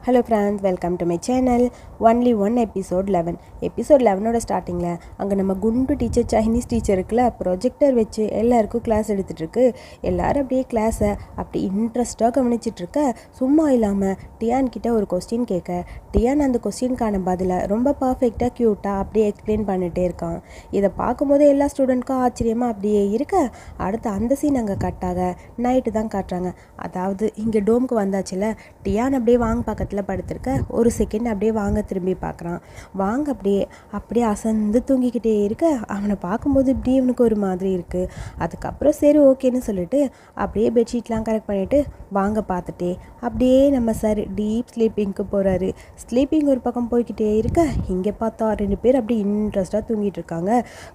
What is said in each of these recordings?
Hello friends, welcome to my channel. Only one episode 11. Episode 11ஓட ஸ்டார்டிங்கில் அங்கே நம்ம குண்டு டீச்சர் சைனீஸ் டீச்சர் இருக்குல்ல, ப்ரொஜெக்டர் வச்சு எல்லாருக்கும் கிளாஸ் எடுத்துகிட்ருக்கு. எல்லோரும் அப்படியே கிளாஸை அப்படி இன்ட்ரெஸ்ட்டாக கவனிச்சிட்ருக்க. சும்மா இல்லாமல் டியான் கிட்ட ஒரு கொஸ்டின் கேட்க, டியான் அந்த கொஸ்டினுக்கான பதிலை ரொம்ப பர்ஃபெக்டாக க்யூட்டாக அப்படியே எக்ஸ்பிளைன் பண்ணிகிட்டே இருக்கான். இதை பார்க்கும்போது எல்லா ஸ்டூடெண்ட்க்கும் ஆச்சரியமாக அப்படியே இருக்க, அடுத்து அந்த சீன் அங்கே கட்டாக நைட்டு தான் காட்டுறாங்க. அதாவது இங்கே டோமுக்கு வந்தாச்சுல, டியான் அப்படியே வாங்க பக்கத்தில் படுத்திருக்க. ஒரு செகண்ட் அப்படியே வாங்க திரும்பி பார்க்குறான். வாங்க அப்படியே அசந்து தூங்கிக்கிட்டே இருக்க. அவனை பார்க்கும்போது இப்படியே இவனுக்கு ஒரு மாதிரி இருக்குது. அதுக்கப்புறம் சரி ஓகேன்னு சொல்லிட்டு அப்படியே பெட்ஷீட்லாம் கரெக்ட் பண்ணிவிட்டு வாங்க பார்த்துட்டே அப்படியே நம்ம சார் டீப் ஸ்லீப்பிங்க்கு போகிறாரு. ஸ்லீப்பிங் ஒரு பக்கம் போய்கிட்டே இருக்க, இங்கே பார்த்தா 2 பேர் அப்படி இன்ட்ரெஸ்டாக தூங்கிட்டு இருக்காங்க.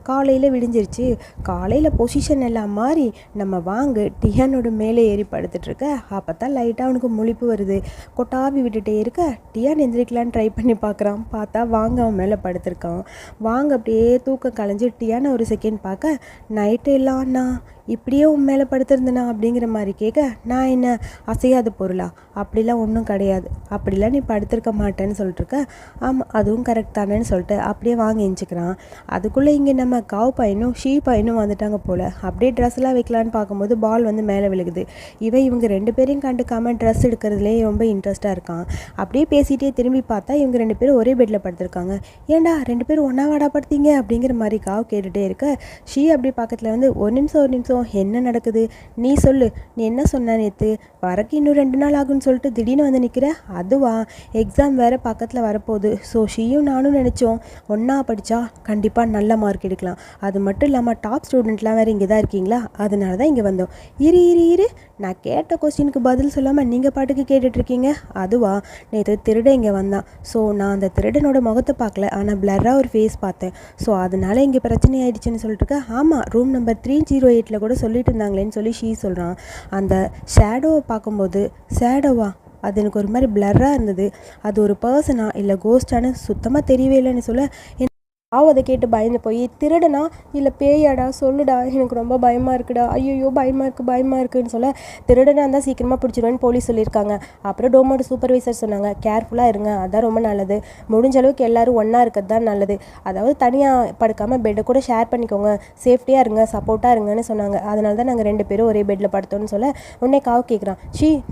காலையில் விடிஞ்சிருச்சு. காலையில் பொசிஷன் எல்லாம் மாறி நம்ம வாங்க டியானோட மேலே ஏறி படுத்துட்ருக்க. அப்போ தான் லைட்டாக அவனுக்கு முழிப்பு வருது. கொட்டாவி விட்டுட்டே இருக்க டியான் எந்திரிக்கலான்னு ட்ரை பண்ணி பார்க்குறான். பார்த்தா வாங்க அவன் மேலே படுத்திருக்கான். வாங்க அப்படியே தூக்கம் கலைஞ்சி டியானை ஒரு செகண்ட் பார்க்க, நைட்டு எல்லாம் நான் இப்படியே உன் மேலே படுத்திருந்தேனா அப்படிங்கிற மாதிரி கேட்க, நான் என்ன அசையாத பொருளா? அப்படிலாம் ஒன்றும் கிடையாது, அப்படிலாம் நீ படுத்திருக்க மாட்டேன்னு சொல்லிட்டுருக்க. ஆமாம் அதுவும் கரெக்ட் தானேன்னு சொல்லிட்டு அப்படியே வாங்க எஞ்சிக்கிறான். அதுக்குள்ளே இங்கே நம்ம காவ் பையனும் ஷீ பையனும் வந்துட்டாங்க போல். அப்படியே ட்ரெஸ்லாம் வைக்கலான்னு பார்க்கும்போது பால் வந்து மேலே விழுகுது. இவங்க 2 பேரையும் கண்டுக்காமல் ட்ரெஸ் எடுக்கிறதுலேயே ரொம்ப இன்ட்ரெஸ்ட்டாக இருக்கான். அப்படியே பேசிகிட்டே திரும்பி பார்த்தா இவங்க 2 பேரும் ஒரே பெட்டில் படுத்திருக்காங்க. ஏண்டா 2 பேரும் ஒன்றா வாடா படுத்தீங்க அப்படிங்கிற மாதிரி காவ் கேட்டுகிட்டே இருக்க, ஷீ அப்படி பக்கத்தில் வந்து ஒரு நிமிஷம் என்ன நடக்குது நீ சொல்லு, நீ என்ன சொன்ன நேற்று வரக்கு இன்னும் 2 நாள் ஆகுன்னு சொல்லிட்டு திடீர்னு வந்து நிற்கிற? அதுவா, எக்ஸாம் வேறு பக்கத்தில் வரப்போகுது. ஸோ ஷீயும் நானும் நினச்சோம் ஒன்றா படித்தா கண்டிப்பாக நல்ல மார்க் எடுக்கலாம். அது மட்டும் இல்லாமல் டாப் ஸ்டூடெண்ட்லாம் வேறு இங்கே தான் இருக்கீங்களா, அதனால தான் இங்கே வந்தோம். இரு நான் கேட்ட கொஸ்டினுக்கு பதில் சொல்லாமல் நீங்கள் பாட்டுக்கு கேட்டுட்ருக்கீங்க. அதுவா, நேற்று திருடன் இங்கே வந்தான். ஸோ நான் அந்த திருடனோட முகத்தை பார்க்கல, ஆனால் பிளராக ஒரு ஃபேஸ் பார்த்தேன். ஸோ அதனால இங்கே பிரச்சனை ஆயிடுச்சுன்னு சொல்லிட்டுருக்க. ஆமாம், ரூம் நம்பர் 308 கூட சொல்லிட்டு இருந்தாங்களேன்னு சொல்லி ஷீ சொல்கிறான். அந்த ஷேடோவை பார்க்கும்போது, ஷேடோவா அது எனக்கு ஒரு மாதிரி பிளராக இருந்தது. அது ஒரு பர்சனா இல்லை கோஸ்டானு சுத்தமாக தெரியவே இல்லைன்னு சொல்ல, அதை கேட்டு பயந்து போய், திருடனா இல்லை பேயாடா சொல்லுடா, எனக்கு ரொம்ப பயமாக இருக்குடா, ஐயோ பயமாக இருக்குன்னு சொல்ல, திருடனா இருந்தால் சீக்கிரமாக பிடிச்சிடுவேன்னு போலீஸ் சொல்லியிருக்காங்க. அப்புறம் டோமோட சூப்பர்வைசர் சொன்னாங்க கேர்ஃபுல்லாக இருங்க, அதான் ரொம்ப நல்லது, முடிஞ்ச அளவுக்கு எல்லோரும் ஒன்றா இருக்கிறது தான் நல்லது, அதாவது தனியாக படுக்காமல் பெட்டை கூட ஷேர் பண்ணிக்கோங்க, சேஃப்டியாக இருங்க, சப்போர்ட்டாக இருங்கன்னு சொன்னாங்க. அதனால தான் நாங்கள் 2 பேரும் ஒரே பெட்டில் படுத்தோன்னு சொல்ல, உடனே காவு கேட்குறான்,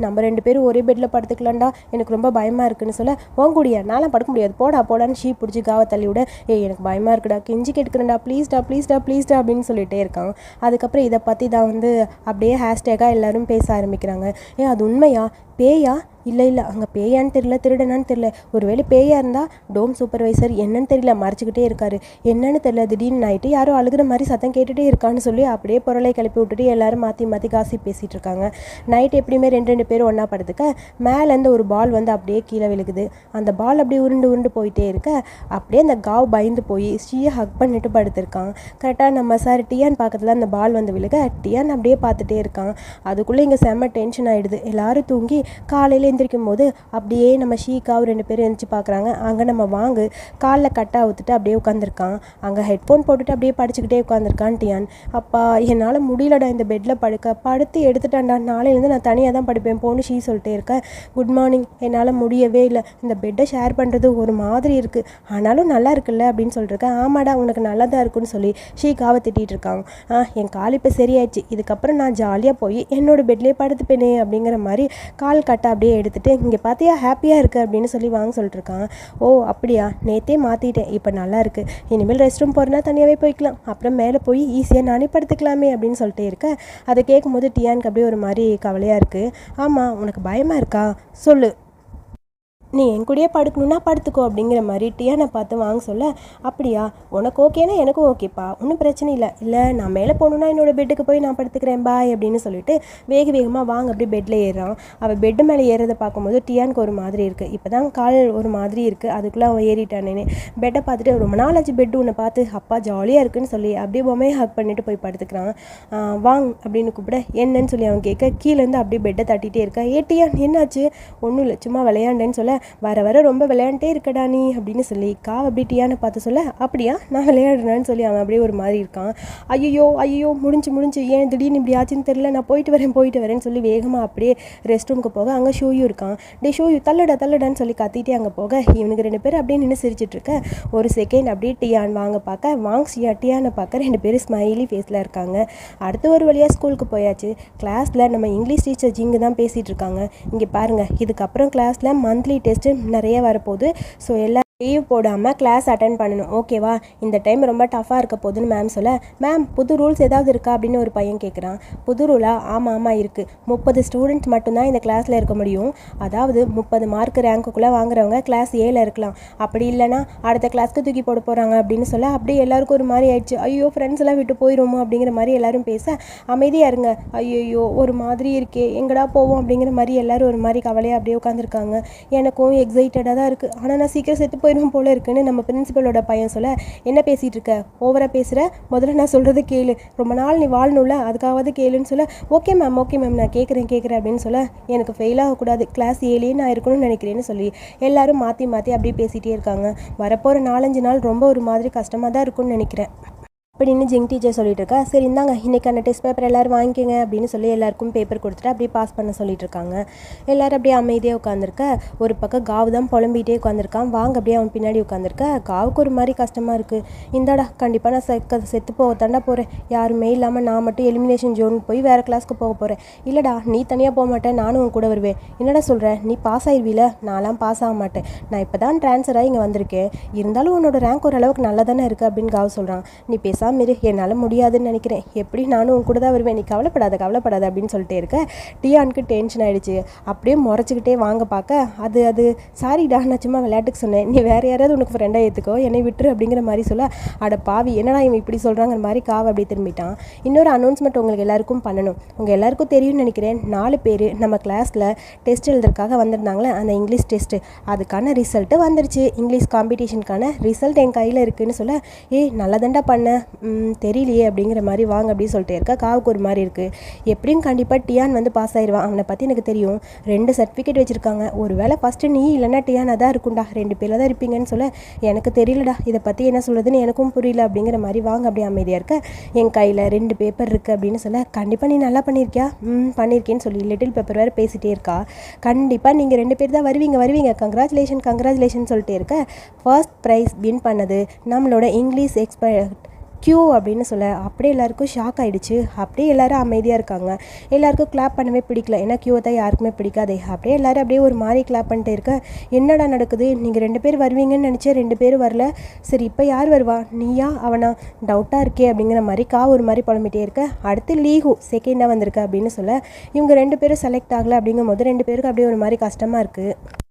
நம்ம 2 பேரும் ஒரே பெட்டில் படுத்துக்கலாம்டா, எனக்கு ரொம்ப பயமாக இருக்குன்னு சொல்ல, வாங்கூடியா நான்லாம் படுக்க முடியாது, போடான்னு ஷீ பிடிச்சி காவை தள்ளி விட, எனக்கு பயமாக இருக்குடா, கெஞ்சி கேட்குறேன்டா, ப்ளீஸ்டா அப்படின்னு சொல்லிகிட்டே இருக்கான். அதுக்கப்புறம் இதை பற்றி தான் வந்து அப்படியே ஹேஷ்டேக்காக எல்லோரும் பேச ஆரம்பிக்கிறாங்க. அது உண்மையா, பேயா, இல்லை அங்கே பேயான்னு தெரியல, திருடனான்னு தெரியல, ஒருவேளை பேயாக இருந்தால் டோம் சூப்பர்வைசர் என்னன்னு தெரியல மறைச்சிக்கிட்டே இருக்காரு, என்னன்னு தெரியல, திடீர்னு நைட்டு யாரோ அழுகிற மாதிரி சத்தம் கேட்டுகிட்டே இருக்கான்னு சொல்லி அப்படியே பொருளை கிளப்பி விட்டுட்டு எல்லாரும் மாற்றி காசி பேசிகிட்டு இருக்காங்க. நைட் எப்படியுமே 2 பேரும் ஒன்றா படுத்துக்க, மேலேருந்து ஒரு பால் வந்து அப்படியே கீழே விழுகுது. அந்த பால் அப்படியே உருண்டு போயிட்டே இருக்க, அப்படியே அந்த காவ் பயந்து போய் ஸ்ரீயை ஹக் பண்ணிட்டு படுத்திருக்கான். கரெக்டாக நம்ம சார் டியான் பக்கத்தில் அந்த பால் வந்து விழுக, டியான் அப்படியே பார்த்துட்டே இருக்கான். அதுக்குள்ளே இங்கே செம்ம டென்ஷன் ஆகிடுது. எல்லோரும் தூங்கி காலையில் எந்திரிக்கும் போது அப்படியே நம்ம ஷீக்காவும் 2 பேரும் எழுந்திரிச்சு பார்க்குறாங்க. அங்கே நம்ம வாங்கு காலில் கட்டை அவுத்துட்டு அப்படியே உட்காந்துருக்கான். அங்கே ஹெட்ஃபோன் போட்டுட்டு அப்படியே படிச்சுக்கிட்டே உட்காந்துருக்கான் டியான். அப்பா என்னால் முடியலடா இந்த பெட்டில் படுத்து எடுத்துட்டான்டா, நாளையிலேருந்து நான் தனியாக தான் படுப்பேன் போன்னு ஷீ சொல்லிட்டே இருக்கேன். குட் மார்னிங், என்னால் முடியவே இல்லை, இந்த பெட்டை ஷேர் பண்ணுறது ஒரு மாதிரி இருக்குது, ஆனாலும் நல்லா இருக்குல்ல அப்படின்னு சொல்லிட்டுருக்கேன். ஆமாடா உனக்கு நல்லா தான் இருக்குன்னு சொல்லி ஷீக்காவை திட்டிகிட்டு இருக்காங்க. என் கால் இப்போ சரியாயிடுச்சு, இதுக்கப்புறம் நான் ஜாலியாக போய் என்னோட பெட்லேயே படுத்துப்பேனே அப்படிங்கிற மாதிரி கால் கட்டை அப்படியே எடுத்துகிட்டு, இங்கே பார்த்தியா ஹாப்பியாக இருக்குது அப்படின்னு சொல்லி வாங்க சொல்லிட்டுருக்கான். ஓ அப்படியா, நேற்றே மாற்றிட்டேன், இப்போ நல்லா இருக்குது, இனிமேல் ரெஸ்ட் ரூம் போகிறனா தனியாகவே போய்க்கலாம், அப்புறம் மேலே போய் ஈஸியாக நானே படுத்துக்கலாமே அப்படின்னு சொல்லிட்டே இருக்கேன். அதை கேட்கும்போது டியானுக்கு அப்படியே ஒரு மாதிரி கவலையாக இருக்குது. ஆமாம் உனக்கு பயமாக இருக்கா, சொல்லு, நீ என் கூடயே படுக்கணுன்னா படுத்துக்கோ அப்படிங்கிற மாதிரி டியானை பார்த்து வாங்க சொல்ல, அப்படியா உனக்கு ஓகேனா எனக்கும் ஓகேப்பா, ஒன்றும் பிரச்சனை இல்லை நான் மேலே போகணுன்னா என்னோடய பெட்டுக்கு போய் நான் படுத்துக்கிறேன் பாய் அப்படின்னு சொல்லிட்டு வேகமாக வாங்க அப்படியே பெட்டில் ஏறுறான். அவள் பெட்டு மேலே ஏறதை பார்க்கும்போது டியானுக்கு ஒரு மாதிரி இருக்குது. இப்போ தான் கால் ஒரு மாதிரி இருக்குது, அதுக்குள்ளே அவன் ஏறிட்டானேன்னு பெட்டை பார்த்துட்டு, ரொம்ப நாள் ஆச்சு பெட்டு உன்னை பார்த்து, அப்பா ஜாலியாக இருக்குன்னு சொல்லி அப்படியே பொம்மையை ஹக் பண்ணிட்டு போய் படுத்துக்கிறான். வாங் அப்படின்னு கூப்பிட, என்னன்னு சொல்லி அவன் கேட்க, கீழேருந்து அப்படியே பெட்டை தட்டிகிட்டே இருக்கா. டியான் என்னாச்சு? ஒன்றும் இல்லை சும்மா விளையாண்டேன்னு சொல்ல, வர வர ரொம்ப விளையாண்டே இருக்கடா நீ அப்படின்னு சொல்லி அப்படி டியானை பார்த்து சொல்ல, அப்படியா நான் விளையாடுறேன்னு சொல்லி அவன் அப்படியே ஒரு மாதிரி இருக்கான். ஐயோ முடிஞ்சு ஏன் திடீர்னு இப்படி ஆச்சுன்னு தெரியல, நான் போயிட்டு வரேன்னு சொல்லி வேகமாக அப்படியே ரெஸ்ட் ரூமுக்கு போக அங்கே ஷோயும் இருக்கான். ஷோயு தள்ளடான்னு சொல்லி கத்திட்டே அங்கே போக இவனுக்கு 2 பேர் அப்படியே நின்று சிரிச்சிட்டு இருக்க. ஒரு செகண்ட் அப்படியே டியான் டியானை பார்க்க 2 பேரும் ஸ்மைலி ஃபேஸில் இருக்காங்க. அடுத்து ஒரு வழியாக ஸ்கூலுக்கு போயாச்சு. கிளாஸில் நம்ம இங்கிலீஷ் டீச்சர் ஜிங்கு தான் பேசிகிட்டு இருக்காங்க. இங்கே பாருங்கள், இதுக்கப்புறம் கிளாஸில் மந்த்லி டெஸ்ட்டு நிறைய வரப்போகுது. ஸோ எல்லா லீவ் போடாமல் கிளாஸ் அட்டன் பண்ணணும், ஓகேவா? இந்த டைம் ரொம்ப டஃப்பாக இருக்க போகுதுன்னு மேம் சொல்ல, மேம் புது ரூல்ஸ் ஏதாவது இருக்கா அப்படின்னு ஒரு பையன் கேட்குறான். புது ரூலா? ஆமாம் இருக்குது. 30 ஸ்டூடெண்ட்ஸ் மட்டும்தான் இந்த கிளாஸில் இருக்க முடியும். அதாவது 30 மார்க் ரேங்க்குள்ளே வாங்குறவங்க கிளாஸ் ஏல இருக்கலாம். அப்படி இல்லைனா அடுத்த கிளாஸ்க்கு தூக்கி போட போகிறாங்க அப்படின்னு சொல்ல அப்படியே எல்லாருக்கும் ஒரு மாதிரி ஆயிடுச்சு. ஐயோ ஃப்ரெண்ட்ஸ் எல்லாம் விட்டு போயிடுமோ அப்படிங்கிற மாதிரி எல்லாரும் பேச, அமைதியாக இருங்க, ஐயோ ஒரு மாதிரி இருக்கே, எங்கடா போவோம் அப்படிங்கிற மாதிரி எல்லாரும் ஒரு மாதிரி கவலையாக அப்படியே உட்காந்துருக்காங்க. எனக்கும் எக்ஸைட்டடாக தான் இருக்குது, ஆனால் நான் சீக்கிரம் செத்து போயிடும் போல இருக்குன்னு நம்ம பிரின்சிபலோட பையன் சொல்ல, என்ன பேசிகிட்டு இருக்க, ஓவராக பேசுகிற, முதல்ல நான் சொல்கிறது கேளு, ரொம்ப நாள் நீ வாழணும்ல அதுக்காவது கேளுன்னு சொல்ல, ஓகே மேம் நான் கேட்குறேன் அப்படின்னு சொல்ல, எனக்கு ஃபெயில் ஆகக்கூடாது, கிளாஸ் 7 நான் இருக்கணும்னு நினைக்கிறேன்னு சொல்லி எல்லாரும் மாற்றி அப்படியே பேசிகிட்டே இருக்காங்க. வரப்போகிற 4-5 நாள் ரொம்ப ஒரு மாதிரி கஷ்டமாக தான் இருக்கும்னு நினைக்கிறேன் அப்படின்னு ஜிங் டீச்சர் சொல்லிட்டு இருக்கா. சரி இந்தாங்க இன்றைக்கான டெஸ்ட் பேப்பர் எல்லோரும் வாங்கிக்கோங்க அப்படின்னு சொல்லி எல்லாருக்கும் பேப்பர் கொடுத்துட்டு அப்படியே பாஸ் பண்ண சொல்லிட்டு இருக்காங்க. எல்லோரும் அப்படியே அமைதியாக உட்காந்துருக்க. ஒரு பக்கம் காவு தான் புலம்பிகிட்டே உட்காந்துருக்கான். வாங்க அப்படியே அவன் பின்னாடி உட்காந்துருக்க. காவுக்கு ஒரு மாதிரி கஷ்டமாக இருக்குது. இந்தாடா கண்டிப்பாக நான் செத்து போகத்தாண்டா போகிறேன், யாருமே இல்லாமல் நான் மட்டும் எலிமினேஷன் ஜோனுக்கு போய் வேறு கிளாஸ்க்கு போக போகிறேன். இல்லைடா நீ தனியாக போக மாட்டேன், நானும் உன் கூட வருவேன். என்னடா சொல்கிறேன், நீ பாஸ் ஆயிடுவீல, நான்லாம் பாஸ் ஆக மாட்டேன், நான் இப்போ தான் ட்ரான்ஸ்ஃபராக இங்கே வந்திருக்கேன், இருந்தாலும் உன்னோட ரேங்க் ஓரளவுக்கு நல்லா தானே இருக்குது அப்படின்னு காவு சொல்கிறான். நீ மாரி என்னால் முடியாதுன்னு நினைக்கிறேன், எப்படி நானும் உன் கூட தான் வருவேன், நீ கவலைப்படாத அப்படின்னு சொல்லிட்டே இருக்க. டியானுக்கு டென்ஷன் ஆகிடுச்சு. அப்படியே முறைச்சிக்கிட்டே வாங்க பார்க்க, அது சாரிடா நான் சும்மா விளையாட்டுக்கு சொன்னேன், நீ வேறு யாராவது உனக்கு ஃப்ரெண்டாக ஏற்றுக்கோ, என்னை விட்டுரு அப்படிங்கிற மாதிரி சொல்ல, அட பாவி என்னடா இவன் இப்படி சொல்கிறாங்கிற மாதிரி காவை அப்படியே திரும்பிட்டான். இன்னொரு அனௌன்ஸ்மெண்ட் உங்களுக்கு எல்லாருக்கும் பண்ணணும். உங்கள் எல்லாருக்கும் தெரியும்னு நினைக்கிறேன், 4 பேர் நம்ம கிளாஸில் டெஸ்ட் எழுதுறதுக்காக வந்திருந்தாங்களே, அந்த இங்கிலீஷ் டெஸ்ட்டு அதுக்கான ரிசல்ட்டு வந்துருச்சு. இங்கிலீஷ் காம்படிஷனுக்கான ரிசல்ட் என் கையில் இருக்குதுன்னு சொல்ல, நல்லதாண்டா பண்ண தெரியலையே அப்படிங்கிற மாதிரி வாங்க அப்படின்னு சொல்லிட்டே இருக்கா. காவுக்கு ஒரு மாதிரி இருக்குது. எப்படியும் கண்டிப்பாக டியான் வந்து பாஸ் ஆயிடுவான், அவனை பற்றி எனக்கு தெரியும், 2 சர்டிஃபிகேட் வச்சுருக்காங்க, ஒரு வேளை ஃபஸ்ட்டு நீ இல்லைன்னா டியான் தான் இருக்கும்டா, 2 பேரில் தான் இருப்பீங்கன்னு சொல்ல, எனக்கு தெரியலடா, இதை பற்றி என்ன சொல்கிறதுன்னு எனக்கும் புரியல அப்படிங்கிற மாதிரி வாங்க அப்படியே அமைதியாக இருக்க. என் கையில் 2 பேப்பர் இருக்குது அப்படின்னு சொல்ல, கண்டிப்பாக நீ நல்லா பண்ணியிருக்கியா? பண்ணியிருக்கேன்னு சொல்லி லிட்டில் பேப்பர் வேறு பேசிகிட்டே இருக்கா. கண்டிப்பாக நீங்கள் 2 பேர் தான் வருவீங்க, கங்க்ராச்சுலேஷன் சொல்லிட்டே இருக்க. ஃபர்ஸ்ட் ப்ரைஸ் வின் பண்ணது நம்மளோட இங்கிலீஷ் எக்ஸ்பர்ட் கியூ அப்படின்னு சொல்ல, அப்படியே எல்லாருக்கும் ஷாக் ஆகிடுச்சு. அப்படியே எல்லோரும் அமைதியாக இருக்காங்க. எல்லாருக்கும் கிளாப் பண்ணவே பிடிக்கல, ஏன்னா கியூவை தான் யாருக்குமே பிடிக்காதே. அப்படியே எல்லோரும் அப்படியே ஒரு மாதிரி கிளாப் பண்ணிட்டே இருக்க. என்னடா நடக்குது, நீங்கள் 2 பேர் வருவீங்கன்னு நினச்சேன், 2 பேரும் வரல, சரி இப்போ யார் வருவா, நீயா அவனா, டவுட்டாக இருக்கே அப்படிங்கிற மாதிரி ஒரு மாதிரி புலம்பிட்டே இருக்க. அடுத்து லீஹு செகண்டாக வந்திருக்க அப்படின்னு சொல்ல, இவங்க 2 பேரும் செலக்ட் ஆகலை அப்படிங்கும் போது 2 பேருக்கு அப்படியே ஒரு மாதிரி கஷ்டமாக இருக்குது.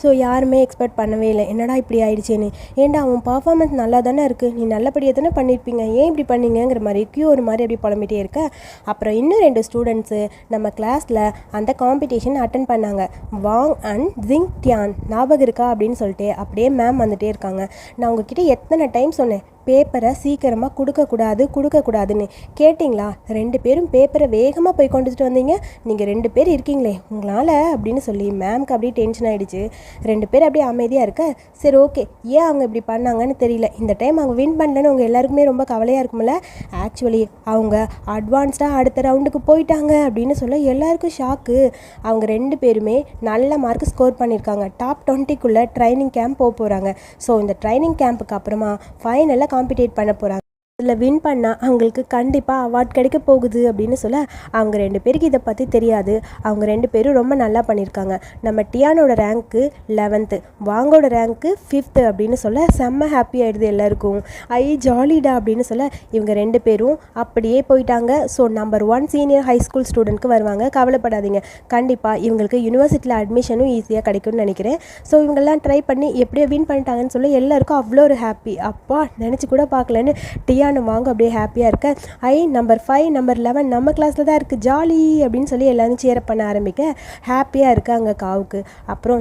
ஸோ யாருமே எக்ஸ்பெக்ட் பண்ணவே இல்லை, என்னடா இப்படி ஆயிடுச்சேன்னு. ஏன்டா அவன் பர்ஃபார்மன்ஸ் நல்லா தானே இருக்குது, நீ நல்லபடியாக தானே பண்ணியிருப்பீங்க, ஏன் இப்படி பண்ணீங்கிற மாதிரி கியூ ஒரு மாதிரி அப்படி புலம்பிட்டே இருக்க. அப்புறம் இன்னும் 2 ஸ்டூடெண்ட்ஸு நம்ம கிளாஸில் அந்த காம்படிஷன் அட்டன் பண்ணாங்க, வாங் அண்ட் ஜிங் டியான், ஞாபகம் இருக்கா அப்படின்னு சொல்லிட்டு அப்படியே மேம் வந்துகிட்டே இருக்காங்க. நான் உங்ககிட்ட எத்தனை டைம் சொன்னேன், பேப்பரை சீக்கிரமாக கொடுக்கக்கூடாதுன்னு கேட்டிங்களா? 2 பேரும் பேப்பரை வேகமாக போய் கொண்டுட்டு வந்தீங்க, நீங்கள் 2 பேர் இருக்கீங்களே உங்களால் அப்படின்னு சொல்லி மேம்க்கு அப்படியே டென்ஷன் ஆகிடுச்சு. 2 பேர் அப்படியே அமைதியாக இருக்க. சரி ஓகே, ஏன் அவங்க இப்படி பண்ணாங்கன்னு தெரியல, இந்த டைம் அவங்க வின் பண்ணலன்னு உங்கள் எல்லாருக்குமே ரொம்ப கவலையாக இருக்கும்ல. ஆக்சுவலி அவங்க அட்வான்ஸ்டாக அடுத்த ரவுண்டுக்கு போயிட்டாங்க அப்படின்னு சொல்ல எல்லாருக்கும் ஷாக்கு. அவங்க 2 பேருமே நல்ல மார்க் ஸ்கோர் பண்ணியிருக்காங்க, டாப் 20க்குள்ளே ட்ரைனிங் கேம்ப் போகிறாங்க. ஸோ இந்த ட்ரைனிங் கேம்புக்கு அப்புறமா ஃபைனலாக காம்படிட் பண்ண போகிறாங்க. அதில் வின் பண்ணால் அவங்களுக்கு கண்டிப்பாக அவார்ட் கிடைக்க போகுது அப்படின்னு சொல்ல, அவங்க 2 பேருக்கு இதை பற்றி தெரியாது. அவங்க 2 பேரும் ரொம்ப நல்லா பண்ணியிருக்காங்க. நம்ம டியானோட ரேங்க்கு 11th, வாங்கோட ரேங்க்கு 5th அப்படின்னு சொல்ல செம்ம ஹாப்பி ஆகிடுது எல்லாருக்கும். ஜாலிடா அப்படின்னு சொல்ல, இவங்க 2 பேரும் அப்படியே போயிட்டாங்க. So number 1 senior high school ஸ்டூடெண்ட்க்கு வருவாங்க, கவலைப்படாதீங்க, கண்டிப்பாக இவங்களுக்கு யூனிவர்சிட்டியில் அட்மிஷனும் ஈஸியாக கிடைக்கும்னு நினைக்கிறேன். ஸோ இவங்கெல்லாம் ட்ரை பண்ணி எப்படியோ வின் பண்ணிட்டாங்கன்னு சொல்ல எல்லாருக்கும் அவ்வளோ ஒரு ஹாப்பி. அப்பா நினச்சி கூட பார்க்கலன்னு வாங்க அப்படியே ஹாப்பியாக இருக்க. நம்பர் 5 நம்பர் 11 நம்ம கிளாஸில் தான் இருக்குது, ஜாலி அப்படின்னு சொல்லி எல்லாரும் சேர் பண்ண ஆரம்பிக்க ஹாப்பியாக இருக்காங்க காவுக்கு. அப்புறம்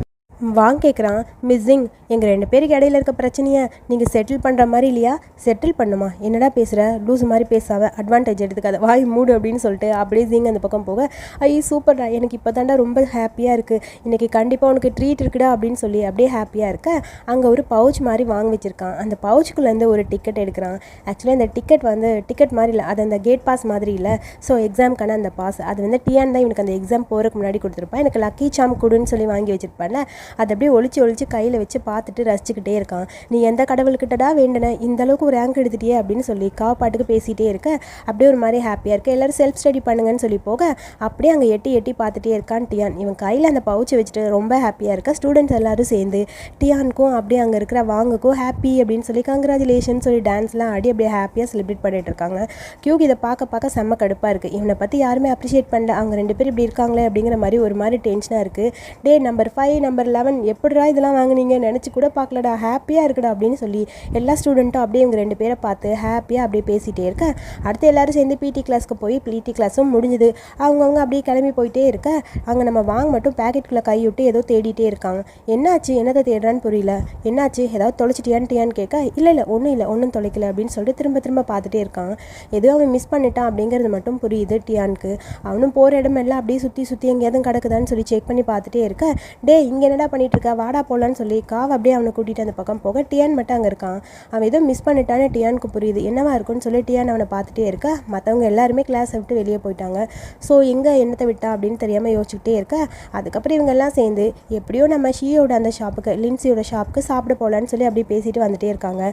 வாங்க கேட்குறான். மிஸ்ஸிங் எங்கள் 2 பேருக்கு இடையில இருக்க பிரச்சனையை நீங்கள் செட்டில் பண்ணுற மாதிரி இல்லையா? செட்டில் பண்ணுமா? என்னடா பேசுகிற? லூஸ் மாதிரி பேசாத, அட்வான்டேஜ் எடுத்துக்காத, வாய் மூடு அப்படின்னு சொல்லிட்டு அப்படியே ஜிங் அந்த பக்கம் போக, ஐயோ சூப்பர்டா, எனக்கு இப்போ தாண்டா ரொம்ப ஹாப்பியாக இருக்குது, இன்றைக்கி கண்டிப்பாக உனக்கு ட்ரீட் இருக்குடா அப்படின்னு சொல்லி அப்படியே ஹாப்பியாக இருக்க. அங்கே ஒரு பவுச் மாதிரி வாங்கி வச்சுருக்கான். அந்த பவுச்சுக்குள்ளேருந்து ஒரு டிக்கெட் எடுக்கிறான். ஆக்சுவலாக இந்த டிக்கெட் வந்து டிக்கெட் மாதிரி இல்லை, அது அந்த கேட் பாஸ் மாதிரி இல்லை. ஸோ எக்ஸாமுக்கான அந்த பாஸ் அது வந்து டியான் தான் இவனுக்கு அந்த எக்ஸாம் போகிறதுக்கு முன்னாடி கொடுத்துருப்பான். எனக்கு லக்கி சாம் கொடுன்னு சொல்லி வாங்கி வச்சுருப்பான்ல, அதை அப்படியே ஒளிச்சு கையில் வச்சு பார்த்துட்டு ரசிச்சுக்கிட்டே இருக்கான். நீ எந்த கடவுள்கிட்டடா வேண்டின, இந்த அளவுக்கு ஒரு ரேங்க் எடுத்துட்டியே அப்படின்னு சொல்லி பாட்டுக்கு பேசிகிட்டே இருக்க. அப்படியே ஒரு மாதிரி ஹாப்பியாக இருக்குது. எல்லோரும் செல்ஃப் ஸ்டடி பண்ணுங்கன்னு சொல்லி போக அப்படியே அங்கே எட்டி பார்த்துட்டே இருக்கான் டியான். இவன் கையில் அந்த பவுச்சை வச்சுட்டு ரொம்ப ஹாப்பியாக இருக்கா. ஸ்டூடெண்ட்ஸ் எல்லோரும் சேர்ந்து டியானுக்கும் அப்படியே அங்கே இருக்கிற வாங்குக்கும் ஹாப்பி அப்படின்னு சொல்லி கங்க்ராச்சுலேஷன் சொல்லி டான்ஸ்லாம் ஆடி அப்படியே ஹாப்பியாக செலிப்ரேட் பண்ணிட்டு இருக்காங்க. கியூக்கு இதை பார்க்க செம்ம கடுப்பாக இருக்குது. இவனை பற்றி யாருமே அப்ரிஷியேட் பண்ணல, அவங்க 2 பேர் இப்படி இருக்காங்களே அப்படிங்கிற மாதிரி ஒரு மாதிரி டென்ஷனாக இருக்குது. டே நம்பர் 5 நம்பர் 11 எப்படிடா இதெல்லாம் வாங்குனீங்க, நினச்சி கூட பார்க்கலடா, ஹாப்பியாக இருக்குடா அப்படின்னு சொல்லி எல்லா ஸ்டூடெண்ட்டும் அப்படியே இவங்க 2 பேரை பார்த்து ஹாப்பியாக அப்படியே பேசிகிட்டே இருக்க. அடுத்து எல்லோரும் சேர்ந்து பிடி கிளாஸ்க்கு போய் பிடி கிளாஸும் முடிஞ்சுது. அவங்கவுங்க அப்படியே கிளம்பி போயிட்டே இருக்க. அங்கே நம்ம வாங்க மட்டும் பேக்கெட்டுக்குள்ளே கை விட்டு ஏதோ தேடிட்டே இருக்காங்க. என்னாச்சு, என்னதை தேடுறான்னு புரியல. என்னாச்சு, ஏதாவது தொலைச்சிட்டியான்னு கேட்க, இல்லை ஒன்றும் தொலைக்கல அப்படின்னு சொல்லிட்டு திரும்ப பார்த்துட்டே இருக்காங்க. எதுவும் அவன் மிஸ் பண்ணிட்டான் அப்படிங்கிறது மட்டும் புரியுது டியானுக்கு. அவனும் போகிற இடமெல்லாம் அப்படியே சுற்றி எங்கேயாவது கிடக்குதான்னு சொல்லி செக் பண்ணி பார்த்துட்டே இருக்க. டே இங்கே என்னடா பண்ணிட்டு இருக்க, வாடா போகலான்னு சொல்லி அப்படியே அவனை கூட்டிகிட்டு அந்த பக்கம் போக டியான் மட்டும் அங்கே இருக்கான். அவன் ஏதோ மிஸ் பண்ணிட்டான்னு டியானுக்கு புரியுது. என்னவா இருக்குன்னு சொல்லி டியான் அவனை பார்த்துட்டே இருக்க. மற்றவங்க எல்லாருமே கிளாஸை விட்டு வெளியே போயிட்டாங்க. ஸோ எங்கே என்னத்தை விட்டா அப்படின்னு தெரியாமல் யோசிச்சுக்கிட்டே இருக்க. அதுக்கப்புறம் இவங்க எல்லாம் சேர்ந்து எப்படியோ நம்ம ஷீயோட அந்த ஷாப்புக்கு, லின்சியோட ஷாப்புக்கு சாப்பிட போகலான்னு சொல்லி அப்படியே பேசிட்டு வந்துட்டே இருக்காங்க.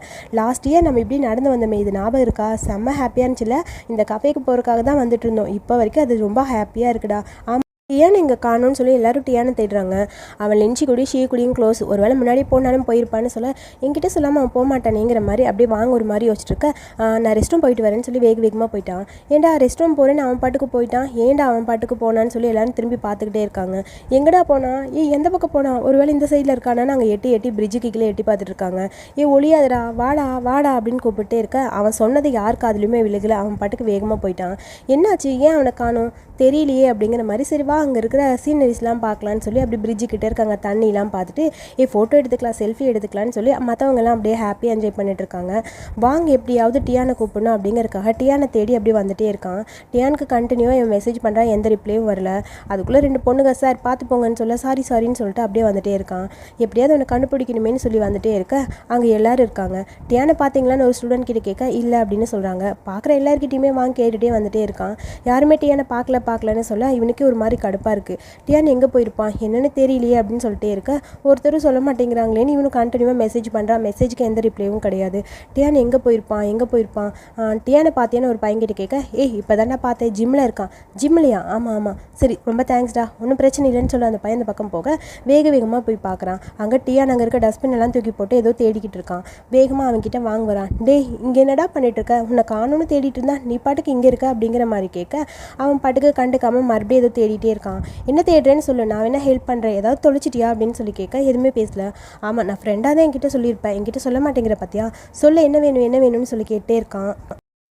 லாஸ்ட் இயர் நம்ம இப்படி நடந்து வந்தோமே, இது ஞாபகம் இருக்கா? செம்ம ஹாப்பியாக இருந்துச்சுல, இந்த கஃபேக்கு போகிறதுக்காக தான் வந்துட்டு இருந்தோம், இப்போ வரைக்கும் அது ரொம்ப ஹாப்பியாக இருக்குடா. டியான் இங்கே காணும்னு சொல்லி எல்லோரும் டியானை தேடுறாங்க. அவன் லின்சி கூடி ஷீ கூடியும் க்ளோஸ், ஒரு வேளை முன்னாடி போனாலும் போயிருப்பான்னு சொல்ல, என்கிட்ட சொல்லாமல் அவன் போகமாட்டானேங்கிற மாதிரி அப்படியே வாங்க ஒரு மாதிரி யோசிச்சுட்டு இருக்க. நான் ரெஸ்ட் ரூம் போயிட்டு வரேன்னு சொல்லி வேகமாக போயிட்டான். ஏன்டா ரெஸ்ட் ரூம் போகிறேன்னு அவன் பாட்டுக்கு போயிட்டான், ஏன்டா அவன் பாட்டுக்கு போனான்னு சொல்லி எல்லோரும் திரும்பி பார்த்துக்கிட்டே இருக்காங்க. எங்கடா போனான், எந்த பக்கம் போனான், ஒரு வேளை இந்த சைடில் இருக்கானா? நாங்கள் எட்டி பிரிட்ஜுக்கு கீழே எட்டி பார்த்துட்டு இருக்காங்க. ஒளியாதடா, வாடா அப்படின்னு கூப்பிட்டே இருக்க. அவன் சொன்னது யார் காதுலையுமே விழுகலை. அவன் பாட்டுக்கு வேகமாக போயிட்டான். என்னாச்சு, ஏன் அவனை காணோம் தெரியலையே அப்படிங்கிற மாதிரி. சரி வா அங்கே இருக்கிற சீனரிஸ்லாம் பார்க்கலான்னு சொல்லி அப்படி பிரிட்ஜு கிட்டே இருக்காங்க. தண்ணிலாம் பார்த்துட்டு ஃபோட்டோ எடுத்துக்கலாம், செல்ஃபி எடுத்துக்கலான்னு சொல்லி மற்றவங்கலாம் அப்படியே ஹாப்பியாக என்ஜாய் பண்ணிட்டு இருக்காங்க. வாங்க எப்படியாவது டியானை கூப்பிடணும் அப்படிங்கிறக்காக டியானை தேடி அப்படியே வந்துட்டே இருக்கான். டியானுக்கு கண்டினியூவாக இவன் மெசேஜ் பண்ணுறான், எந்த ரிப்ளையும் வரல. அதுக்குள்ளே 2 பொண்ணுங்க சார் பார்த்து போங்கன்னு சொல்ல சாரின்னு சொல்லிட்டு அப்படியே வந்துட்டே இருக்கான். எப்படியாவது அவனை கண்டுபிடிக்கணுமேனு சொல்லி வந்துட்டே இருக்க. அங்கே எல்லோரும் இருக்காங்க. டியானை பார்த்தீங்களான்னு ஒரு ஸ்டூடெண்ட் கிட்ட கேட்க இல்லை அப்படின்னு சொல்கிறாங்க. பார்க்குற எல்லாருக்கிட்டையுமே வாங்க கேட்டுகிட்டே வந்துட்டே இருக்கான். யாருமே டியானை பார்க்கலன்னு சொல்ல இவனுக்கு ஒரு மாதிரி கடுப்பாக இருக்குது. டியான் எங்கே போயிருப்பான் என்னென்னு தெரியலையே அப்படின்னு சொல்லிட்டே இருக்க. ஒருத்தரும் சொல்ல மாட்டேங்கிறாங்களேன்னு இவனு கண்டினியூவாக மெசேஜ் பண்ணுறான். மெசேஜுக்கு எந்த ரிப்ளையும் கிடையாது. டியான் எங்கே போயிருப்பான் டியானை பார்த்தியான்னு ஒரு பையன்கிட்ட கேட்க, இப்போ தாண்டா பார்த்தேன், ஜிம்மில் இருக்கான். ஜிம்லையா? ஆமாம் சரி ரொம்ப தேங்க்ஸ்டா, ஒன்றும் பிரச்சனை இல்லைன்னு சொல்ல அந்த பையன் அந்த பக்கம் போக வேகமாக போய் பார்க்குறான். அங்கே டியான் அங்கே இருக்க டஸ்ட்பின் எல்லாம் தூக்கி போட்டு ஏதோ தேடிக்கிட்டு இருக்கான். வேகமாக அவன்கிட்ட வாங்க வரான். இங்கே என்னடா பண்ணிட்டு இருக்க, உன்னை காணும்னு தேடிட்டு இருந்தா நீ பாட்டுக்கு இங்கே இருக்க அப்படிங்கிற மாதிரி கேட்க. அவன் பாட்டுக்கு கண்டுக்காமல் மறுபடியும் ஏதோ தேடிட்டே இருக்கான். என்ன தேடுறேன்னு சொல்லு, நான் வேணா ஹெல்ப் பண்ணுறேன், ஏதாவது தொலைச்சிட்டியா அப்படின்னு சொல்லி கேட்க எதுவுமே பேசல. ஆமாம் நான் ஃப்ரெண்டாக தான் என்கிட்ட சொல்லியிருப்பேன், என்கிட்ட சொல்ல மாட்டேங்கிற பார்த்தியா, சொல்ல என்ன வேணும்னு சொல்லி கேட்டே இருக்கான்.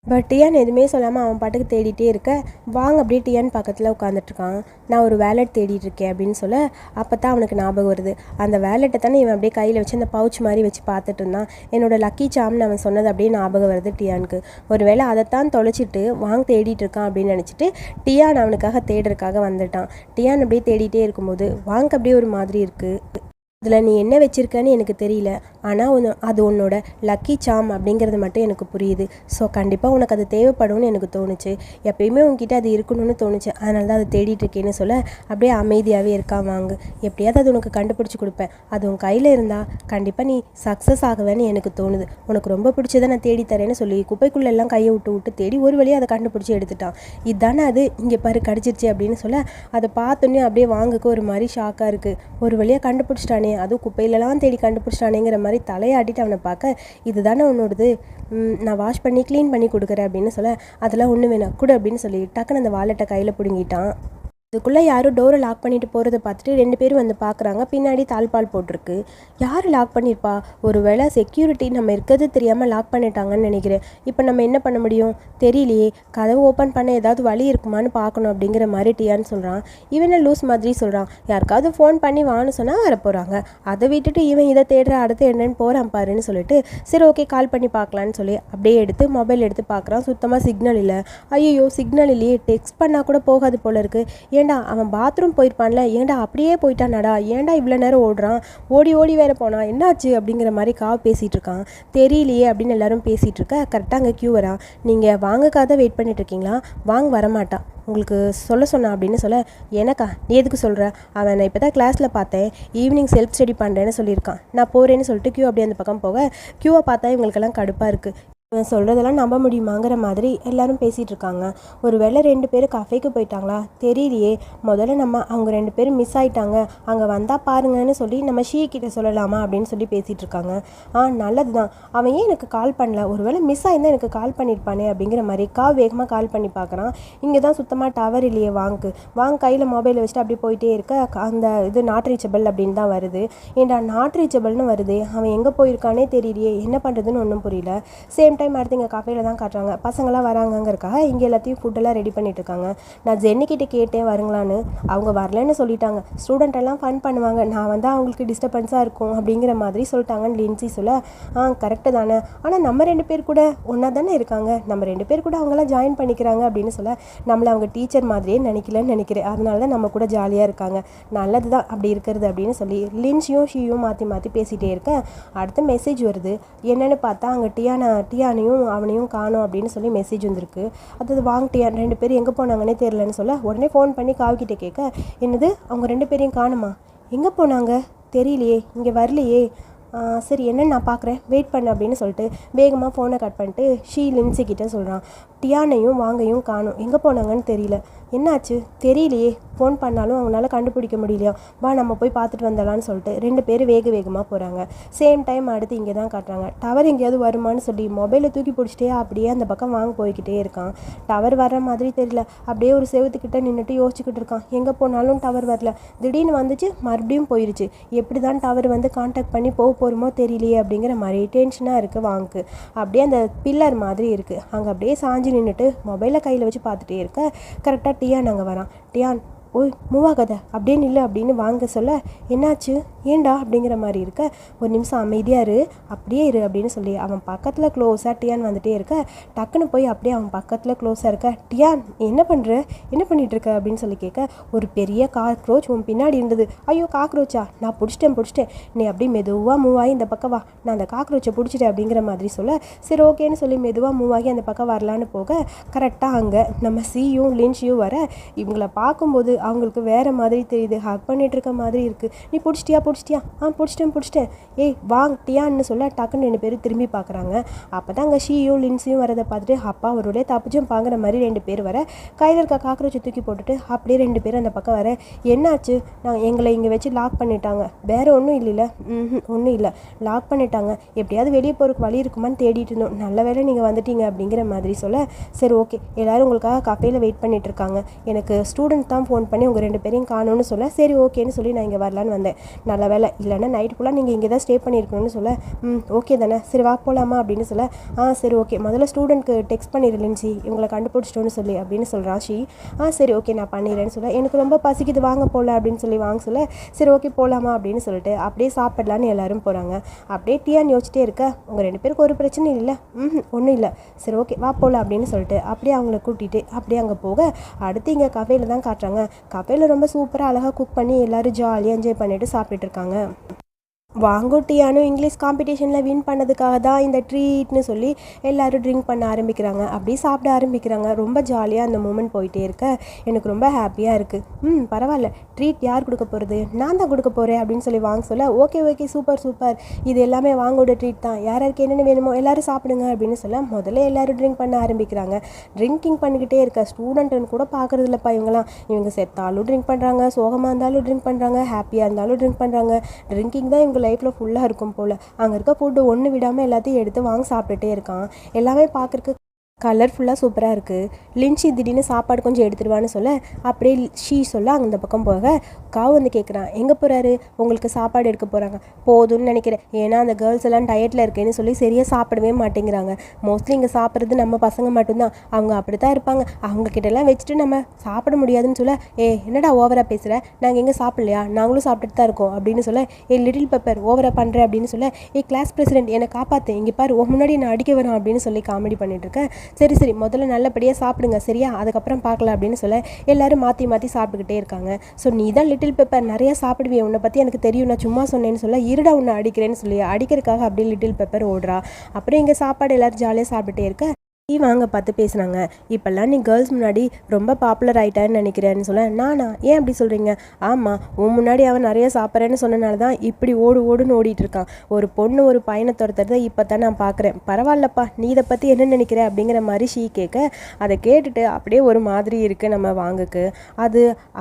பட் டியான் எதுவுமே சொல்லாமல் அவன் பாட்டுக்கு தேடிட்டே இருக்க. வாங்க அப்படியே டியான் பக்கத்தில் உட்காந்துட்ருக்கான். நான் ஒரு வேலெட் தேடிட்டு இருக்கேன் அப்படின்னு சொல்ல அப்போ தான் அவனுக்கு ஞாபகம் வருது. அந்த வேலெட்டை தானே இவன் அப்படியே கையில் வச்சு அந்த பவுச் மாதிரி வச்சு பார்த்துட்டு இருந்தான். என்னோட லக்கி சாம்னு அவன் சொன்னது அப்படியே ஞாபகம் வருது டியானுக்கு. ஒரு வேளை அதைத்தான் தொலைச்சிட்டு வாங்க தேடிட்டு இருக்கான் அப்படின்னு நினச்சிட்டு டியான் அவனுக்காக தேடுறதுக்காக வந்துட்டான். டியான் அப்படியே தேடிட்டே இருக்கும்போது வாங்க அப்படியே ஒரு மாதிரி இருக்குது. அதில் நீ என்ன வச்சுருக்கன்னு எனக்கு தெரியல, ஆனால் அது உன்னோட லக்கி சாம் அப்படிங்கிறது மட்டும் எனக்கு புரியுது. ஸோ கண்டிப்பாக உனக்கு அது தேவைப்படும்னு எனக்கு தோணுச்சு. எப்பயுமே உங்ககிட்ட அது இருக்கணும்னு தோணுச்சு, அதனால தான் அதை தேடிட்டுருக்கேன்னு சொல்ல அப்படியே அமைதியாகவே இருக்கான். வாங்க எப்படியாவது அது உனக்கு கண்டுபிடிச்சி கொடுப்பேன், அது உன் கையில் இருந்தால் கண்டிப்பாக நீ சக்ஸஸ் ஆகுவேன்னு எனக்கு தோணுது. உனக்கு ரொம்ப பிடிச்சதை நான் தேடித்தரேன்னு சொல்லி குப்பைக்குள்ளெல்லாம் கையை விட்டு தேடி ஒரு வழியாக அதை கண்டுபிடிச்சி எடுத்துட்டான். இதுதானே அது, இங்கே பாரு கடிச்சிருச்சு அப்படின்னு சொல்ல அதை பார்த்தோன்னே அப்படியே வாங்குக்கு ஒரு மாதிரி ஷாக்காக இருக்குது. ஒரு வழியாக கண்டுபிடிச்சிட்டானே, அதுவும் குப்பையிலலாம் தேடி கண்டுபிடிச்சிட்டானேங்கிற மாதிரி தலையாட்டிட்டு அவனை பார்க்க, இதுதானே உன்னோடது, நான் வாஷ் பண்ணி க்ளீன் பண்ணி கொடுக்குறேன் அப்படின்னு சொல்ல அதெல்லாம் ஒன்று வேணாம் கூட அப்படின்னு சொல்லி டக்குன்னு அந்த வாலெட்டை கையில் பிடுங்கிட்டான். அதுக்குள்ளே யாரும் டோரை லாக் பண்ணிட்டு போகிறத பார்த்துட்டு 2 பேரும் வந்து பார்க்குறாங்க. பின்னாடி தாழ்பால் போட்டிருக்கு. யார் லாக் பண்ணியிருப்பா? ஒரு வேளை செக்யூரிட்டி நம்ம இருக்கிறது தெரியாமல் லாக் பண்ணிட்டாங்கன்னு நினைக்கிறேன். இப்போ நம்ம என்ன பண்ண முடியும் தெரியலையே. கதவு ஓப்பன் பண்ண ஏதாவது வழி இருக்குமான்னு பார்க்கணும் அப்படிங்கிற மாதிரி டியான்னு சொல்கிறான். இவனை லூஸ் மாதிரி சொல்கிறான். யாருக்காவது ஃபோன் பண்ணி வான்னு சொன்னால் வர போகிறாங்க. அதை விட்டுட்டு இவன் இதை தேடுற அடுத்து என்னன்னு போகிறான் பாருன்னு சொல்லிட்டு சரி ஓகே கால் பண்ணி பார்க்கலான்னு சொல்லி அப்படியே எடுத்து மொபைல் எடுத்து பார்க்குறான். சுத்தமாக சிக்னல் இல்லை. ஐயோ சிக்னல் இல்லையே, டெக்ஸ்ட் பண்ணால் கூட போகாது போல இருக்குது. ஏண்டா அவன் பாத்ரூம் போயிருப்பான்ல, ஏண்டா அப்படியே போயிட்டானடா, ஏண்டா இவ்வளோ நேரம் ஓடுறான், ஓடி ஓடி வேற போனான், என்னாச்சு அப்படிங்கிற மாதிரி பேசிகிட்டு இருக்கான். தெரியலையே அப்படின்னு எல்லாரும் பேசிகிட்டு இருக்க கரெக்டாக அங்கே கியூ வரா. நீங்கள் வாங்கக்காக தான் வெயிட் பண்ணிட்டு இருக்கீங்களா? வாங்க வரமாட்டான், உங்களுக்கு சொல்ல சொன்னான் அப்படின்னு சொல்ல. எனக்கா, நீ எதுக்கு சொல்கிற? அவன் நான் இப்போ தான் கிளாஸில் பார்த்தேன், ஈவினிங் செல்ஃப் ஸ்டடி பண்ணுறேன்னு சொல்லியிருக்கான். நான் போகிறேன்னு சொல்லிட்டு கியூ அப்படியே அந்த பக்கம் போக கியூவை பார்த்தா இவங்களுக்கெல்லாம் கடுப்பாக இருக்குது. இவன் சொல்கிறதெல்லாம் நம்ப முடியுமாங்கிற மாதிரி எல்லாரும் பேசிகிட்டு இருக்காங்க. ஒரு வேளை 2 பேரும் கஃபேக்கு போயிட்டாங்களா தெரியலையே. முதல்ல நம்ம அவங்க 2 பேரும் மிஸ் ஆகிட்டாங்க, அங்கே வந்தால் பாருங்கன்னு சொல்லி நம்ம கிட்ட சொல்லலாமா அப்படின்னு சொல்லி பேசிகிட்டு இருக்காங்க. நல்லது தான், அவன் ஏன் எனக்கு கால் பண்ணல, ஒரு வேளை மிஸ் ஆகிருந்தால் எனக்கு கால் பண்ணியிருப்பானே அப்படிங்கிற மாதிரி வேகமாக கால் பண்ணி பார்க்குறான். இங்கே தான் சுத்தமாக டவர் இல்லையே. வாங்க கையில் மொபைலை வச்சுட்டு அப்படி போயிட்டே இருக்க அந்த இது நாட் ரீச்சபிள் அப்படின்னு தான் வருது. ஏன்டா நாட் ரீச்சபிள்னு வருது, அவன் எங்கே போயிருக்கானே தெரியலையே, என்ன பண்ணுறதுன்னு ஒன்றும் புரியல. சேம் டைம் அடுத்து இங்கே கஃபேல தான் காட்டுறாங்க. பசங்களாம் வராங்கங்கிறக்காக இங்கே எல்லாத்தையும் ஃபுட்டெல்லாம் ரெடி பண்ணிட்டு இருக்காங்க. நான் ஜென்னிக்கிட்ட கேட்டேன் வருங்களான்னு, அவங்க வரலன்னு சொல்லிட்டாங்க. ஸ்டூடெண்ட் எல்லாம் ஃபன் பண்ணுவாங்க, நான் வந்தால் அவங்களுக்கு டிஸ்டர்பன்ஸாக இருக்கும் அப்படிங்கிற மாதிரி சொல்லிட்டாங்கன்னு லின்சி சொல்ல. கரெக்டு தானே, ஆனால் நம்ம 2 பேர் கூட ஒன்றா தானே இருக்காங்க, நம்ம 2 பேர் கூட அவங்களாம் ஜாயின் பண்ணிக்கிறாங்க அப்படின்னு சொல்ல. நம்மளை அவங்க டீச்சர் மாதிரியே நினைக்கலன்னு நினைக்கிறேன், அதனால தான் நம்ம கூட ஜாலியாக இருக்காங்க. நல்லது தான் அப்படி இருக்கிறது அப்படின்னு சொல்லி லின்சியும் ஷீயும் மாற்றி மாற்றி பேசிகிட்டே இருக்க அடுத்த மெசேஜ் வருது. என்னென்னு பார்த்தா அங்கே டியானையும் அவனையும் காணோம் அப்படின்னு சொல்லி மெசேஜ் வந்திருக்கு. அதாவது வாங்கிட்டியா 2 பேரும் எங்கே போனாங்கன்னே தெரியலன்னு சொல்ல உடனே ஃபோன் பண்ணி காவிக்கிட்ட கேட்க, என்னது அவங்க 2 பேரையும் காணுமா, எங்கே போனாங்க தெரியலையே, இங்கே வரலையே, சரி என்னன்னு நான் பார்க்குறேன் வெயிட் பண்ணு அப்படின்னு சொல்லிட்டு வேகமாக ஃபோனை கட் பண்ணிட்டு லின்சி கிட்டே சொல்கிறான். டியானையும் வாங்கையும் காணும், எங்கே போனாங்கன்னு தெரியல, என்னாச்சு தெரியலையே, ஃபோன் பண்ணாலும் அவங்களால கண்டுபிடிக்க முடியலையா, வா நம்ம போய் பார்த்துட்டு வந்தலான்னு சொல்லிட்டு 2 பேரும் வேகமாக போகிறாங்க. சேம் டைம் அடுத்து இங்கே தான் காட்டுறாங்க. டவர் எங்கேயாவது வருமானு சொல்லி மொபைலை தூக்கி பிடிச்சிட்டே அப்படியே அந்த பக்கம் போய்கிட்டே இருக்கான். டவர் வர்ற மாதிரி தெரியல, அப்படியே ஒரு செவத்துக்கிட்ட நின்றுட்டு யோசிச்சுக்கிட்டு இருக்கான். எங்கே போனாலும் டவர் வரல, திடீர்னு வந்துச்சு மறுபடியும் போயிடுச்சு, எப்படி தான் டவர் வந்து கான்டாக்ட் பண்ணி போகிறோமோ தெரியலையே அப்படிங்கிற மாதிரி டென்ஷனாக இருக்குது. அப்படியே அந்த பில்லர் மாதிரி இருக்குது, அங்கே அப்படியே சாஞ்சு நின்றுட்டு மொபைலை கையில் வச்சு பார்த்துட்டே இருக்க கரெக்டாக டியான் அங்கே வரான். டியான் ஓய் மூவ் ஆகாத அப்படின்னு இல்லை அப்படின்னு வாங்க சொல்ல, என்னாச்சு ஏண்டா அப்படிங்கிற மாதிரி இருக்க, ஒரு நிமிஷம் அமைதியாக இரு அப்படியே இரு அப்படின்னு சொல்லி அவன் பக்கத்தில் க்ளோஸாக டியான் வந்துகிட்டே இருக்க டக்குன்னு போய் அப்படியே அவன் பக்கத்தில் க்ளோஸாக இருக்க, டியான் என்ன பண்ணுற, என்ன பண்ணிகிட்ருக்க அப்படின்னு சொல்லி கேட்க, ஒரு பெரிய காக்ரோச் உன் பின்னாடி இருந்தது. ஐயோ காக்ரோச்சா, நான் பிடிச்சிட்டேன், நீ அப்படியே மெதுவாக மூவ் ஆகி இந்த பக்கம் வா, நான் அந்த காக்ரோச்சை பிடிச்சிட்டேன் அப்படிங்கிற மாதிரி சொல்ல, சரி ஓகேன்னு சொல்லி மெதுவாக மூவ் ஆகி அந்த பக்கம் வரலான்னு போக கரெக்டாக அங்கே நம்ம லின்சியும் வர இவங்களை பார்க்கும்போது அவங்களுக்கு வேறு மாதிரி தெரியுது, ஹக் பண்ணிட்டு இருக்க மாதிரி இருக்குது. நீ பிடிச்சிட்டியா பிடிச்சிட்டேன் ஏய் வாங் டியான்னு சொல்ல டக்குன்னு 2 பேரும் திரும்பி பார்க்குறாங்க. அப்போ தான் அங்கே லின்சியும் வரதை பார்த்துட்டு அப்பா அவருடைய தப்பிச்சும் பாங்குற மாதிரி 2 பேர் வர கையில் இருக்க காக்ரோச்சை தூக்கி போட்டுட்டு அப்படியே 2 பேரும் அந்த பக்கம் வர, என்னாச்சு, எங்களை இங்கே வச்சு லாக் பண்ணிட்டாங்க, வேறு ஒன்றும் இல்லைல்ல, ஒன்றும் இல்லை, லாக் பண்ணிட்டாங்க, எப்படியாவது வெளியே போகிறதுக்கு வழி இருக்குமான்னு தேடிட்டு இருந்தோம், நல்ல வேலை நீங்கள் வந்துட்டீங்க அப்படிங்கிற மாதிரி சொல்ல, சரி ஓகே எல்லோரும் உங்களுக்காக கஃபேயில் வெயிட் பண்ணிட்டு இருக்காங்க, எனக்கு ஸ்டூடெண்ட் தான் ஃபோன் பண்ணி உங்கள் 2 பேரையும் காணும்னு சொல்ல, சரி ஓகேன்னு சொல்லி நான் இங்கே வரலான்னு வந்தேன், நல்ல வேலை இல்லைன்னா நைட்டு ஃபுல்லாக நீங்கள் இங்கே தான் ஸ்டே பண்ணியிருக்கணும்னு சொல்ல, ஓகே தானே சரி வா போகலாமா அப்படின்னு சொல்ல, சரி ஓகே முதல்ல ஸ்டூடெண்ட்க்கு டெக்ஸ்ட் பண்ணிடுலின்சி இவங்களை கண்டுபிடிச்சிட்டோன்னு சொல்லி அப்படின்னு சொல்கிறான் சரி ஓகே நான் பண்ணிடுறேன்னு சொல்ல, எனக்கு ரொம்ப பசிக்குது வாங்க போகல அப்படின்னு சொல்லி வாங்க சொல்ல, சரி ஓகே போகலாமா அப்படின்னு சொல்லிட்டு அப்படியே சாப்பிடலான்னு எல்லாரும் போகிறாங்க. அப்படியே டியான் யோசிச்சிட்டே இருக்க, உங்கள் 2 பேருக்கு ஒரு பிரச்சனையும் இல்லை, ஒன்றும் இல்லை, சரி ஓகே வா போகல அப்படின்னு சொல்லிட்டு அப்படியே அவங்கள கூட்டிகிட்டு அப்படியே அங்கே போக அடுத்து இங்கே கஃபேல தான் காட்டுறாங்க. கஃபேல ரொம்ப சூப்பராக அழகாக குக் பண்ணி எல்லோரும் ஜாலியாக என்ஜாய் பண்ணிட்டு சாப்பிட்டுட்டு இருக்காங்க. வாங்கோட்டியானும் இங்கிலீஷ் காம்படிஷனில் வின் பண்ணதுக்காக தான் இந்த ட்ரீட்னு சொல்லி எல்லோரும் ட்ரிங்க் பண்ண ஆரம்பிக்கிறாங்க, அப்படி சாப்பிட ஆரம்பிக்கிறாங்க. ரொம்ப ஜாலியாக அந்த மூமெண்ட் போயிட்டே இருக்க எனக்கு ரொம்ப ஹாப்பியாக இருக்குது. பரவாயில்ல, ட்ரீட் யார் கொடுக்க போகிறது, நான் தான் கொடுக்க போகிறேன் அப்படின்னு சொல்லி வாங்க சொல்ல, ஓகே சூப்பர் இது எல்லாமே வாங்கோட ட்ரீட் தான், யாருக்கு என்னென்ன வேணுமோ எல்லோரும் சாப்பிடுங்க அப்படின்னு சொல்ல முதல்ல எல்லோரும் ட்ரிங்க் பண்ண ஆரம்பிக்கிறாங்க. ட்ரிங்கிங் பண்ணிக்கிட்டே இருக்க ஸ்டூடெண்ட்டுன்னு கூட பார்க்குறது இல்லைப்பா இவங்க செத்தாலும் ட்ரிங்க் பண்ணுறாங்க, சோகமாக இருந்தாலும் ட்ரிங்க் பண்ணுறாங்க, ஹாப்பியாக இருந்தாலும் ட்ரிங்க் பண்ணுறாங்க. ட்ரிங்கிங் தான் இவங்க லைஃப்பில் ஃபுல்லாக இருக்கும் போல். அங்கே இருக்க ஃபுட்டு ஒன்று விடாமல் எல்லாத்தையும் எடுத்து வாங்கி சாப்பிட்டுட்டே இருக்கான். எல்லாமே பார்க்குறக்கு கலர்ஃபுல்லாக சூப்பராக இருக்குது. லின்ச்சி திடீர்னு சாப்பாடு கொஞ்சம் எடுத்துடுவான்னு சொல்ல, அப்படியே ஷீ சொல்ல அந்த பக்கம் போக காவு வந்து கேட்குறான், எங்கே போகிறாரு, உங்களுக்கு சாப்பாடு எடுக்க போகிறாங்க. போதும்னு நினைக்கிறேன், ஏன்னா அந்த கேர்ள்ஸ் எல்லாம் டயட்டில் இருக்கேன்னு சொல்லி சரியாக சாப்பிடவே மாட்டேங்கிறாங்க. மோஸ்ட்லி இங்கே சாப்பிட்றது நம்ம பசங்க மட்டும்தான், அவங்க அப்படி தான் இருப்பாங்க. அவங்கக்கிட்டலாம் வச்சுட்டு நம்ம சாப்பிட முடியாதுன்னு சொல்ல, என்னடா ஓவராக பேசுகிற, நாங்கள் எங்கே சாப்பிட்லையா, நாங்களும் சாப்பிட்டுட்டு தான் இருக்கோம் அப்படின்னு சொல்ல, லிட்டில் பெப்பர் ஓவராக பண்ணுற அப்படின்னு சொல்ல, கிளாஸ் பிரசிடென்ட் என்னை காப்பாற்று, இங்கே பாரு முன்னாடி நான் அடிக்க வரோம் அப்படின்னு சொல்லி காமெடி பண்ணிட்டு இருக்கேன். சரி முதல்ல நல்லபடியாக சாப்பிடுங்க சரியா, அதுக்கப்புறம் பார்க்கலாம் அப்படின்னு சொல்ல எல்லாரும் மாற்றி சாப்பிட்டுக்கிட்டே இருக்காங்க. ஸோ நீ தான் லிட்டில் பெப்பர் நிறையா சாப்பிடுவியே, உன்னை பற்றி எனக்கு தெரியும், நான் சும்மா சொன்னேன்னு சொல்ல, இருடா உன்னை அடிக்கிறேன்னு சொல்லி அடிக்கிறதுக்காக அப்படியே லிட்டில் பெப்பர் ஓடுறா. அப்புறம் இங்கே சாப்பாடு எல்லோரும் ஜாலியாக சாப்பிட்டுட்டே இருக்க வாங்க பார்த்து பேசுனாங்க. இப்போல்லாம் நீ கேர்ள்ஸ் முன்னாடி ரொம்ப பாப்புலர் ஆகிட்டான்னு நினைக்கிறேன்னு சொல்ல, நானா, ஏன் அப்படி சொல்கிறீங்க? ஆமாம், உன் முன்னாடி அவன் நிறைய சாப்பிட்றேன்னு சொன்னனால தான் இப்படி ஓடுன்னு ஓடிட்டு இருக்கான். ஒரு பொண்ணு ஒரு பையனை துரத்துறத இப்போ தான் நான் பார்க்குறேன். பரவாயில்லப்பா, நீ இதை பற்றி என்ன நினைக்கிற அப்படிங்கிற மாதிரி ஷீ கேட்க, அதை கேட்டுட்டு அப்படியே ஒரு மாதிரி இருக்குது நம்ம வாங்குக்கு.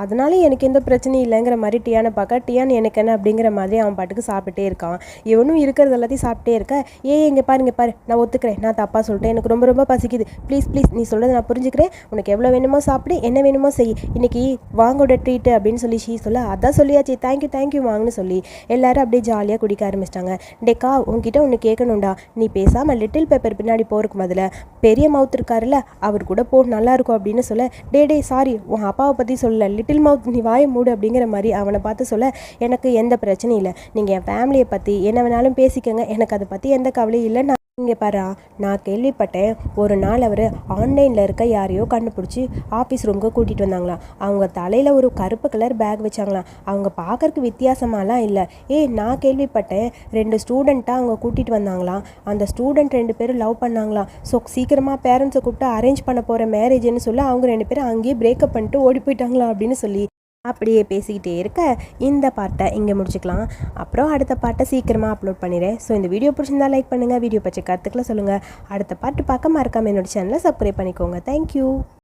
அதனால எனக்கு எந்த பிரச்சனையும் இல்லைங்கிற மாதிரி டியானை பார்க்க, டியான் எனக்கு என்ன அப்படிங்கிற மாதிரி அவன் பாட்டுக்கு சாப்பிட்டே இருக்கான். இவனும் இருக்கிறது எல்லாத்தையும் சாப்பிட்டே இருக்க, இங்கே பாரு நான் ஒத்துக்கிறேன், நான் தப்பாக சொல்லிட்டேன், எனக்கு ரொம்ப பசிக்குது, ப்ளீஸ் நீ சொல்கிறது நான் புரிஞ்சுக்கிறேன், உனக்கு எவ்வளோ வேணுமோ சாப்பிடு, என்ன வேணுமோ செய், இன்னைக்கு வாங்கோட ட்ரீட்டு அப்படின்னு சொல்லி ஷீ சொல்ல, அதான் சொல்லியாச்சு, தேங்க்யூ வாங்கன்னு சொல்லி எல்லாரும் அப்படியே ஜாலியாக குடிக்க ஆரம்பிச்சிட்டாங்க. டேக்கா, உன்கிட்ட ஒன்று கேட்கணும்டா, நீ பேசாமல் லிட்டில் பெப்பர் பின்னாடி போகிறக்கு பதில் பெரிய மவுத் இருக்காருல்ல, அவர் கூட போ, நல்லாயிருக்கும் அப்படின்னு சொல்ல, டே சாரி, உன் அப்பாவை பற்றி சொல்ல, லிட்டில் மவுத் நீ வாயை மூடு அப்படிங்கிற மாதிரி அவனை பார்த்து சொல்ல, எனக்கு எந்த பிரச்சனையும் இல்லை, நீங்கள் என் ஃபேமிலியை பற்றி என்ன வேணாலும் பேசிக்கோங்க, எனக்கு அதை பற்றி எந்த கவலையும் இல்லை. இங்கே பாரா, நான் கேள்விப்பட்டேன், ஒரு நாள் அவர் ஆன்லைனில் இருக்க யாரையோ கண்டுபிடிச்சி ஆஃபீஸ் ரூமுக்கு கூட்டிகிட்டு வந்தாங்களாம். அவங்க தலையில் ஒரு கருப்பு கலர் பேக் வச்சாங்களாம். அவங்க பார்க்கறக்கு வித்தியாசமாலாம் இல்லை. நான் கேள்விப்பட்டேன், 2 ஸ்டூடெண்ட்டாக அவங்க கூட்டிகிட்டு வந்தாங்களாம். அந்த ஸ்டூடெண்ட் 2 பேரும் லவ் பண்ணாங்களாம். ஸோ சீக்கிரமாக பேரண்ட்ஸை கூப்பிட்டு அரேஞ்ச் பண்ண போகிற மேரேஜ்னு சொல்லி அவங்க 2 பேரும் அங்கேயே பிரேக்கப் பண்ணிட்டு ஓடி போயிட்டாங்களா அப்படின்னு சொல்லி அப்படியே பேசிக்கிட்டே இருக்க இந்த பாட்டை இங்கே முடிச்சுக்கலாம். அப்புறம் அடுத்த பாட்டை சீக்கிரமாக அப்லோட் பண்ணிடுறேன். ஸோ இந்த வீடியோ பிடிச்சிருந்தா லைக் பண்ணுங்கள், வீடியோ பற்றி கருத்துக்களை சொல்லுங்கள். அடுத்த பாட்டு பார்க்க மறக்காமல் என்னோட சேனலை சப்ஸ்கிரைப் பண்ணிக்கோங்க. தேங்க்யூ.